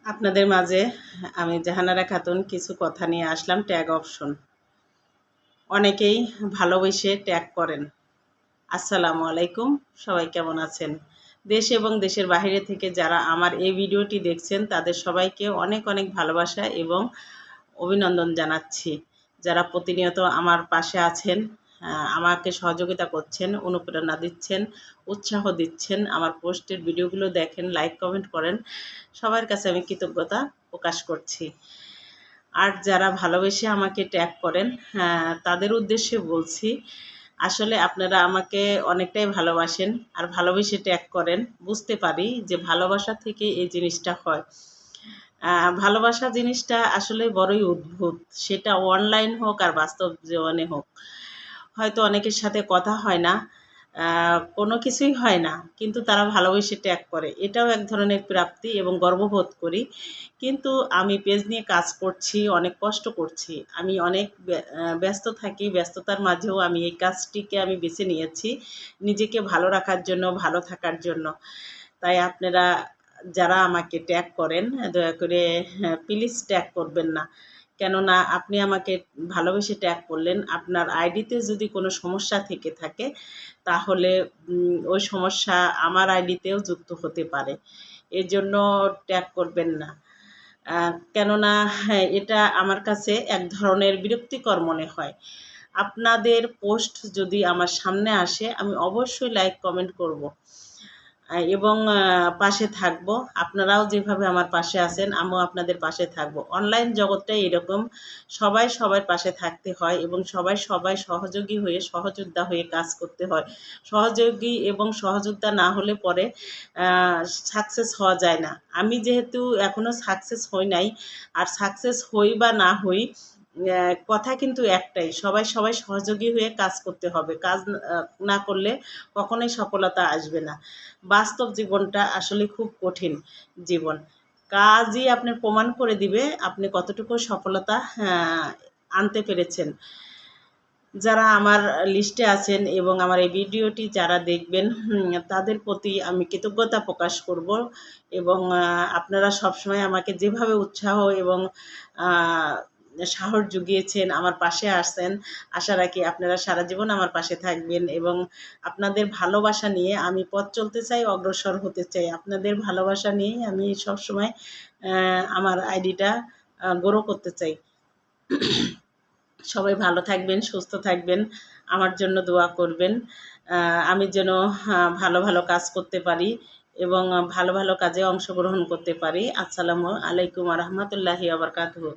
আপনাদের মাঝে আমি জাহানারা খাতুন কিছু কথা নিয়ে আসলাম। ট্যাগ অপশন অনেকেই ভালোবেসে ট্যাগ করেন। আসসালামু আলাইকুম, সবাই কেমন আছেন? দেশ এবং দেশের বাইরে থেকে যারা আমার এই ভিডিওটি দেখছেন তাদের সবাইকে অনেক অনেক ভালোবাসা এবং অভিনন্দন জানাচ্ছি। যারা প্রতিনিয়ত আমার পাশে আছেন, আমাকে সহযোগিতা করছেন, অনুপ্রেরণা দিচ্ছেন, উৎসাহ দিচ্ছেন, আমার পোস্টের ভিডিওগুলো দেখেন, লাইক কমেন্ট করেন, সবার কাছে আমি কৃতজ্ঞতা প্রকাশ করছি। আর যারা ভালোবেসে আমাকে ট্যাগ করেন, তাদের উদ্দেশ্যে বলছি, আসলে আপনারা আমাকে অনেকটাই ভালোবাসেন আর ভালোবেসে ট্যাগ করেন। বুঝতে পারি যে ভালোবাসা থেকে এই জিনিসটা হয়। ভালোবাসা জিনিসটা আসলে বড়ই অদ্ভুত। সেটা অনলাইন হোক আর বাস্তব জীবনে হোক। হয়তো অনেকের সাথে কথা হয় না, কোনো কিছুই হয় না। কিন্তু তারা ভালোবেসে ট্যাগ করে। এটাও এক ধরনের প্রাপ্তি এবং গর্ববোধ করি। কিন্তু আমি পেজ নিয়ে কাজ করছি, অনেক কষ্ট করছি। আমি অনেক ব্যস্ত থাকি। ব্যস্ততার মাঝেও আমি এই কাজটিকে আমি বেছে নিয়েছি নিজেকে ভালো রাখার জন্য, ভালো থাকার জন্য। তাই আপনারা যারা আমাকে ট্যাগ করেন, দয়া করে প্লিজ ট্যাগ করবেন না। কেননা আপনি আমাকে ভালোবেসে ট্যাগ করলেন, আপনার আইডিতে যদি কোনো সমস্যা থেকে থাকে তাহলে ওই সমস্যা আমার আইডিতেও যুক্ত হতে পারে। এজন্য ট্যাগ করবেন না। কেননা এটা আমার কাছে এক ধরনের বিরক্তিকর মনে হয়। আপনাদের পোস্ট যদি আমার সামনে আসে আমি অবশ্যই লাইক কমেন্ট করব এবং পাশে থাকব। আপনারাও যেভাবে আমার পাশে আছেন আমিও আপনাদের পাশে থাকব। অনলাইন জগৎটাই এরকম, সবাই সবার পাশে থাকতে হয় এবং সবাই সবাই সহযোগী হয়ে সহযোদ্ধা হয়ে কাজ করতে হয়। সহযোগী এবং সহযোদ্ধা না হলে পরে সাকসেস হওয়া যায় না। আমি যেহেতু এখনও সাকসেস হই নাই, আর সাকসেস হই বা না হই কথা কিন্তু একটাই, সবাই সবাই সহযোগী হয়ে কাজ করতে হবে। কাজ না করলে কখনোই সফলতা আসবে না। বাস্তব জীবনটা আসলে খুব কঠিন জীবন। কাজই আপনার প্রমাণ করে দিবে আপনি কতটুকু সফলতা আনতে পেরেছেন। যারা আমার লিস্টে আছেন এবং আমার এই ভিডিওটি যারা দেখবেন তাদের প্রতি আমি কৃতজ্ঞতা প্রকাশ করব এবং আপনারা সবসময় আমাকে যেভাবে উৎসাহ এবং সাহস জুগিয়েছেন, আমার পাশে আসছেন, আশা রাখি আপনারা সারা জীবন আমার পাশে থাকবেন এবং আপনাদের ভালোবাসা নিয়ে আমি পথ চলতে চাই, অগ্রসর হতে চাই। আপনাদের ভালোবাসা নিয়েই আমি সবসময় আমার আইডিটা গ্রো করতে চাই। সবাই ভালো থাকবেন, সুস্থ থাকবেন, আমার জন্য দোয়া করবেন। আমি যেন ভালো ভালো কাজ করতে পারি এবং ভালো ভালো কাজে অংশগ্রহণ করতে পারি। আসসালামু আলাইকুম ওয়া রাহমাতুল্লাহি ওয়া বারাকাতুহু।